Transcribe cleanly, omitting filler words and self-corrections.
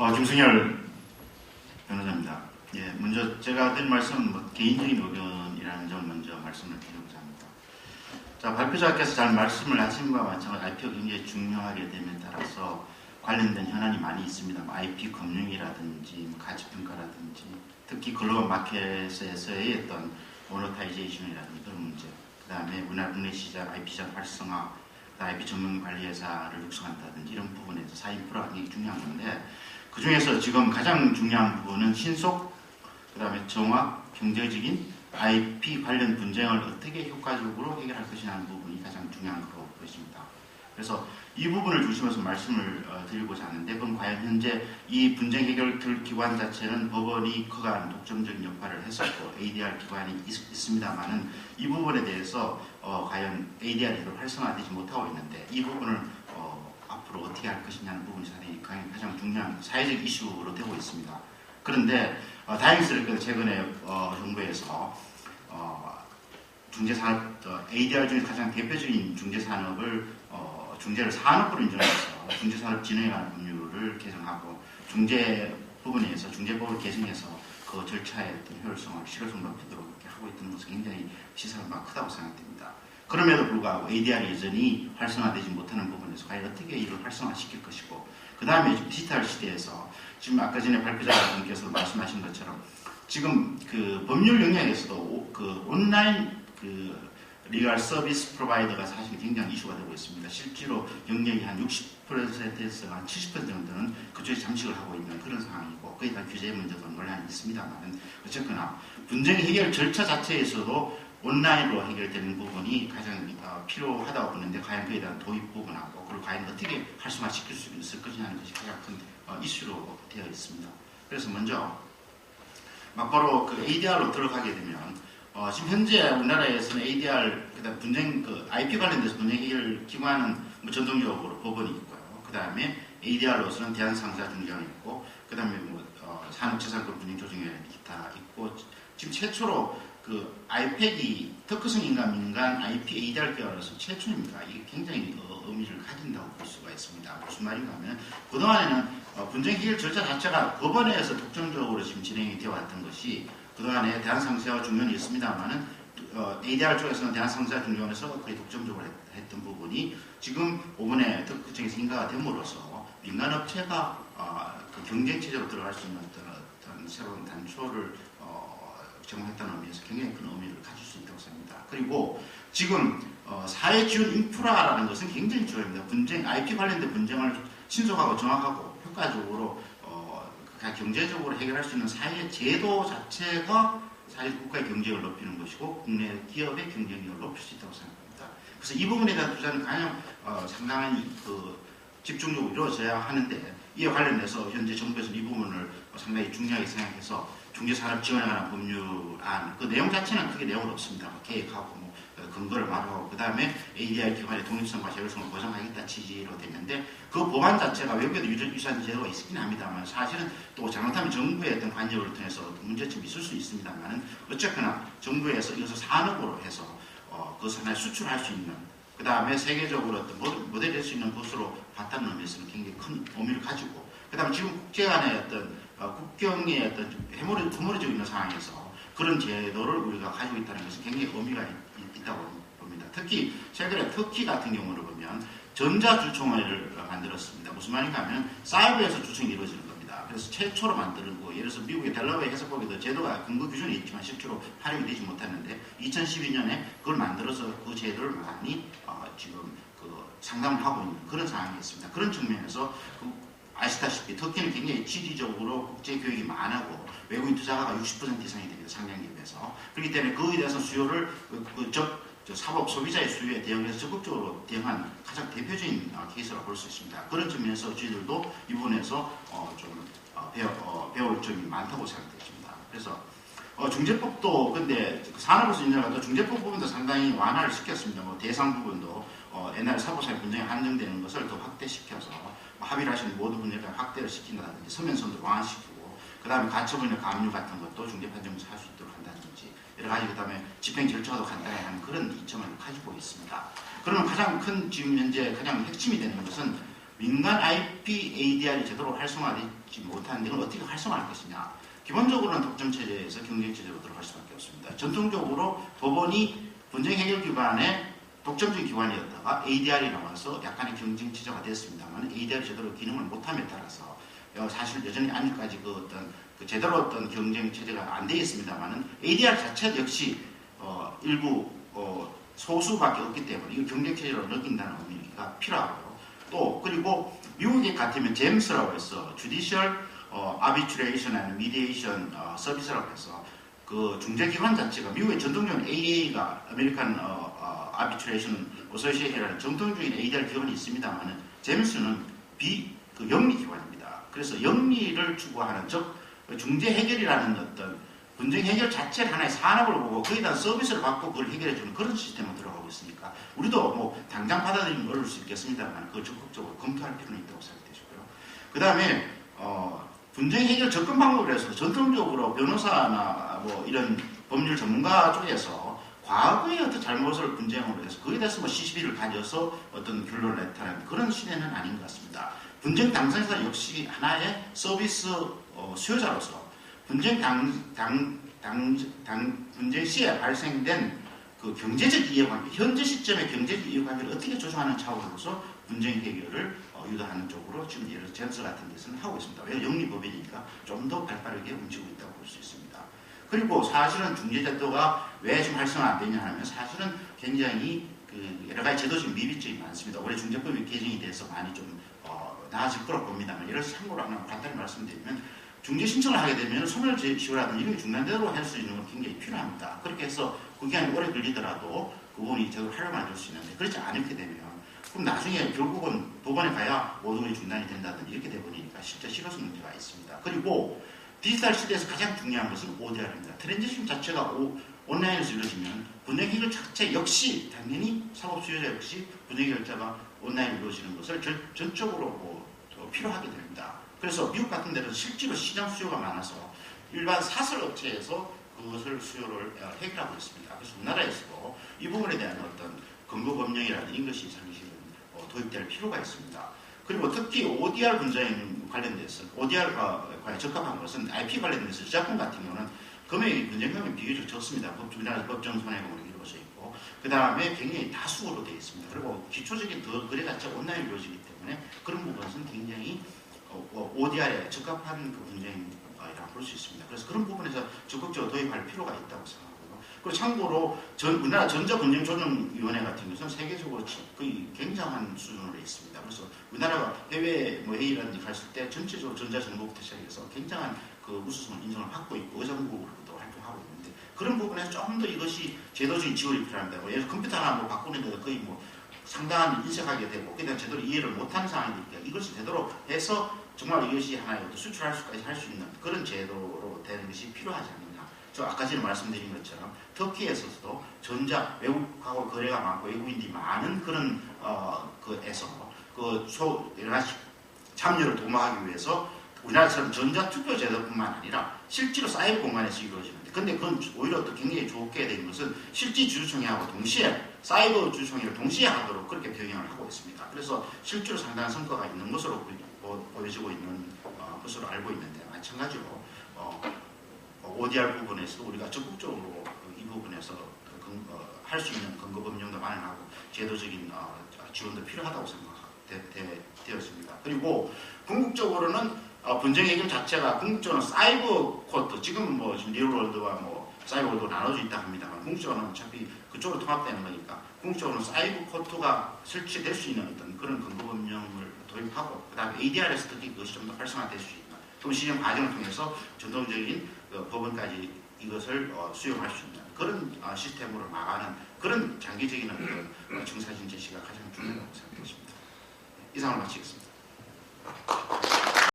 김승열 변호사입니다. 예, 먼저 제가 드린 말씀은 개인적인 의견이라는 점을 먼저 말씀을 드리고자 합니다. 자, 발표자께서 잘 말씀을 하신 바와 마찬가지로 IP가 굉장히 중요하게 됨에 따라서 관련된 현안이 많이 있습니다. IP 검증이라든지 가치평가라든지 특히 글로벌 마켓에서의 어떤 모노타이제이션이라든지 그런 문제, 그 다음에 국내 시장, IP 시장 활성화, IP 전문 관리 회사를 육성한다든지 이런 부분에서 사인프라가 굉장히 중요한 건데, 그 중에서 지금 가장 중요한 부분은 신속, 그 다음에 정확, 경제적인 IP 관련 분쟁을 어떻게 효과적으로 해결할 것이냐는 부분이 가장 중요한 거로 보입니다. 그래서 이 부분을 중심으로 말씀을 드리고자 하는데, 그럼 과연 현재 이 분쟁 해결 기관 자체는 법원이 커가는 독점적인 역할을 했었고 ADR 기관이 있습니다만은 이 부분에 대해서 과연 ADR이 활성화되지 못하고 있는데, 이 부분을 앞으로 어떻게 할 것이냐는 부분이 상당히 가장 중요한 사회적 이슈로 되고 있습니다. 그런데 다행스럽게도 최근에 정부에서 중재산업, ADR 중에 가장 대표적인 중재산업을 중재를 산업으로 인정해서 중재산업진흥에 관한 법률을 개정하고 중재 부분에서 중재법을 개정해서 그 절차의 어떤 효율성을 실효성 높이도록 이렇게 하고 있는 것은 굉장히 시사가 크다고 생각됩니다. 그럼에도 불구하고 ADR이 여전히 활성화되지 못하는 부분에서 과연 어떻게 이걸 활성화시킬 것이고, 그 다음에 디지털 시대에서 지금 아까 전에 발표자분께서 말씀하신 것처럼 지금 그 법률 영역에서도 그 온라인 그 리갈 서비스 프로바이더가 사실 굉장히 이슈가 되고 있습니다. 실제로 영역이 한 60%에서 한 70% 정도는 그쪽에 잠식을 하고 있는 그런 상황이고, 거기에 대한 규제 문제도 논란이 있습니다만, 어쨌거나 분쟁 해결 절차 자체에서도 온라인으로 해결되는 부분이 가장 필요하다고 보는데, 과연 그에 대한 도입 부분하고 그걸 과연 어떻게 활성화시킬 수 있을 것이냐는 것이 가장 큰 이슈로 되어 있습니다. 그래서 먼저 막바로 그 ADR로 들어가게 되면 지금 현재 우리나라에서는 ADR, 그다음 분쟁, IP 관련돼서 분쟁 해결 기관은 전통적으로 법원이 있고요. 그 다음에 ADR로서는 대한상사중재원이 있고, 그 다음에 산업재산권 분쟁조정위원회 기타 있고, 지금 최초로 그 IPEC이 특허성 민간 IP ADR 기관으로서 최초입니다. 이게 굉장히 의미를 가진다고 볼 수가 있습니다. 무슨 말인가 하면, 그동안에는 분쟁 해결 절차 자체가 법원에서 독점적으로 지금 진행이 되어 왔던 것이, 그동안에 대한상사중재원이 있습니다만은 ADR 쪽에서는 대한상사중재원에서 거의 독점적으로 했던 부분이 지금 이번에 특허청에서 인가가 됨으로써 민간업체가 그 경쟁체제로 들어갈 수 있는 어떤 새로운 단초를 제공했다는 의미에서 굉장히 큰 의미를 가질 수 있다고 생각합니다. 그리고 지금 사회 지원 인프라라는 것은 굉장히 중요합니다. 분쟁, IP 관련된 분쟁을 신속하고 정확하고 효과적으로 경제적으로 해결할 수 있는 사회 제도 자체가 사실 국가의 경쟁을 높이는 것이고 국내 기업의 경쟁력을 높일 수 있다고 생각합니다. 그래서 이 부분에 대한 투자는 가장 상당한 집중적으로 이루어져야 하는데, 이에 관련해서 현재 정부에서는 이 부분을 상당히 중요하게 생각해서 중재산업 지원에 관한 법률안, 그 내용 자체는 크게 내용은 없습니다. 계획하고 근거를 마련하고, 그 다음에 ADR 기관의 독립성과 자율성을 보장하겠다 취지로 되는데, 그 법안 자체가 외국에도 유사한 제도가 있긴 합니다만, 사실은 또 잘못하면 정부의 어떤 관여를 통해서 문제점이 있을 수 있습니다만, 어쨌거나 정부에서 이것을 산업으로 해서 그것을 하나의 수출할 수 있는, 그 다음에 세계적으로 어떤 모델이 될 수 있는 것으로 봤다는 의미에서는 굉장히 큰 의미를 가지고, 그 다음에 지금 국제 간의 어떤 국경의 어떤 허물어지고 있는 상황에서 그런 제도를 우리가 가지고 있다는 것은 굉장히 의미가 있다고 봅니다. 특히 최근에 터키 같은 경우를 보면 전자주총회를 만들었습니다. 무슨 말인가 하면 사이버에서 주총이 이루어지는 겁니다. 그래서 최초로 만드는 거, 예를 들어서 미국의 델러웨이 해석법에도 제도가 근거 규정이 있지만 실제로 활용이 되지 못했는데 2012년에 그걸 만들어서 그 제도를 많이 지금 상담을 하고 있는 그런 상황이 있습니다. 그런 측면에서 아시다시피 터키는 굉장히 지리적으로 국제교역이 많고 외국인 투자가 60% 이상이 됩니다. 상장기업에서. 그렇기 때문에 그에 대해서 수요를 사법 소비자의 수요에 대응해서 적극적으로 대응한 가장 대표적인 케이스라고 볼 수 있습니다. 그런 측면에서 저희들도 이 부분에서 좀 배울 점이 많다고 생각됩니다. 그래서 중재법도 근데 산업에서 인정하도 중재법 부분도 상당히 완화를 시켰습니다. 대상 부분도 옛날에 사법사회 분쟁이 한정되는 것을 더 확대시켜서 합의를 하시는 모든 분야를 확대를 시킨다든지 서면선도 완화시키고, 그 다음에 가처분이나 감류 같은 것도 중재판정에서 할 수 있도록 한다든지 여러 가지, 그 다음에 집행 절차도 간단하게 하는 그런 이점을 가지고 있습니다. 그러면 가장 큰 지금 현재 가장 핵심이 되는 것은 민간 IP ADR이 제대로 활성화되지 못하는데 이걸 어떻게 활성화할 것이냐. 기본적으로는 독점체제에서 경쟁체제로 들어갈 수밖에 없습니다. 전통적으로 법원이 분쟁 해결 기관의 독점적인 기관이었다가 ADR이 나와서 약간의 경쟁체제가 됐습니다만 ADR이 제대로 기능을 못함에 따라서 사실 여전히 아직까지 제대로 어떤 경쟁체제가 안 되어 있습니다만은 ADR 자체 역시 일부 소수밖에 없기 때문에 이 경쟁체제로 느낀다는 의미가 필요하고요. 또 그리고 미국에 같으면 제임스라고 해서 Judicial Arbitration and Mediation 서비스라고 해서 그 중재기관 자체가 미국의 전통적인 AA가 American Arbitration Association이라는 전통적인 ADR 기관이 있습니다만은 제임스는 영리기관입니다. 그래서 영리를 추구하는 즉 중재 해결이라는 어떤 분쟁 해결 자체를 하나의 산업을 보고 거기에 대한 서비스를 받고 그걸 해결해주는 그런 시스템으로 들어가고 있으니까 우리도 뭐 당장 받아들이면 어려울 수 있겠습니다만 그걸 적극적으로 검토할 필요는 있다고 생각되시고요. 그 다음에 분쟁 해결 접근 방법에 대해서 전통적으로 변호사나 뭐 이런 법률 전문가 쪽에서 과거의 어떤 잘못을 분쟁으로 해서 거기에 대해서 뭐 시시비를 가져서 어떤 결론을 냈다는 그런 시대는 아닌 것 같습니다. 분쟁 당사자 역시 하나의 서비스 수요자로서 분쟁 분쟁 시에 발생된 그 경제적 이해관계, 현재 시점의 경제적 이해관계를 어떻게 조정하는 차원으로서 분쟁 해결을 유도하는 쪽으로 지금 예를 들어 제임스 같은 데서는 하고 있습니다. 왜 영리법이니까 좀 더 발빠르게 움직이고 있다고 볼 수 있습니다. 그리고 사실은 중재제도가 왜 좀 활성화 안 되냐 하면 사실은 굉장히 그 여러 가지 제도적 미비점이 많습니다. 올해 중재법이 개정이 돼서 많이 좀 나아질 거라고 봅니다만 예를 들어서 참고로 하나 간단히 말씀드리면 중재 신청을 하게 되면 소멸시효라든지 이런 게 중단대로 할 수 있는 건 굉장히 필요합니다. 그렇게 해서 그 기간이 오래 걸리더라도 그 부분이 제대로 활용을 줄 수 있는데 그렇지 않게 되면 그럼 나중에 결국은 법원에 가야 모든 게 중단이 된다든지 이렇게 되버리니까 실제 실효성 문제가 있습니다. 그리고 디지털 시대에서 가장 중요한 것은 ODR입니다. 트랜지션 자체가 온라인에서 이루어지면 분쟁 해결 자체 역시 당연히 사법 수요자 역시 분쟁 해결자가 온라인으로 이루어지는 것을 전적으로 필요하게 됩니다. 그래서 미국 같은 데는 실제로 시장 수요가 많아서 일반 사설 업체에서 그것을 수요를 해결하고 있습니다. 그래서 우리나라에서도 이 부분에 대한 어떤 근거 법령이라는 이것이 사실은 도입될 필요가 있습니다. 그리고 특히 ODR 분쟁 관련돼서 ODR과 적합한 것은 IP 관련돼서 저작권 같은 경우는 금액이 분쟁 금액이 비교적 적습니다. 우리나라 법정 손해금으로 이루어져 있고 그 다음에 굉장히 다수로 되어 있습니다. 그리고 기초적인 거래 자체가 온라인으로 이루어지기 때문에 그런 부분은 굉장히 ODR에 적합한 그 분쟁이라고 볼 수 있습니다. 그래서 그런 부분에서 적극적으로 도입할 필요가 있다고 생각하고요. 그리고 참고로 우리나라 전자분쟁조정위원회 같은 것은 세계적으로 거의 굉장한 수준으로 있습니다. 그래서 우리나라가 해외 회의라든지 갔을 때 전체적으로 전자정보부터 시작해서 굉장한 그 우수성을 인정을 받고 있고 의정부로도 활동하고 있는데 그런 부분에서 좀 더 이것이 제도적인 지원이 필요합니다. 예를 들어 컴퓨터 하나 바꾸는데도 거의 상당한 인식하게 되고 그에 대한 제대로 이해를 못하는 상황이니까 이것을 제대로 해서 정말 이것이 하나의 수출할 수까지 할 수 있는 그런 제도로 되는 것이 필요하지 않느냐. 저 아까 전에 말씀드린 것처럼 터키에서도 전자 외국하고 거래가 많고 외국인들이 많은 그런 그에서 여러 가지 참여를 도모하기 위해서 우리나라처럼 전자투표 제도뿐만 아니라 실제로 사이버 공간에서 이루어지는데 근데 그건 오히려 또 굉장히 좋게 된 것은 실제 주주총회하고 동시에 사이버 주주총회를 동시에 하도록 그렇게 병행을 하고 있습니다. 그래서 실제로 상당한 성과가 있는 것으로 보여지고 있는 것으로 알고 있는데 마찬가지로 ODR 부분에서 우리가 적극적으로 이 부분에서 할 수 있는 근거 법령도 마련하고 제도적인 지원도 필요하다고 생각되었습니다. 그리고 궁극적으로는 분쟁 해결 자체가 궁극적으로는 사이버 코트 지금 지금 리얼월드와 사이버월드가 나눠져 있다 합니다만 궁극적으로는 어차피 그쪽으로 통합되는 거니까 궁극적으로는 사이버 코트가 설치될 수 있는 어떤 그런 근거 법령을 도입하고 그 다음에 ADR에서 특히 그것이 좀 더 활성화될 수 있는 또 시정 과정을 통해서 전통적인 법원까지 이것을 수용할 수 있는 그런 시스템으로 나가는 그런 장기적인 어떤 정사진 제시가 가장 중요하다고 생각했습니다. 이상으로 마치겠습니다.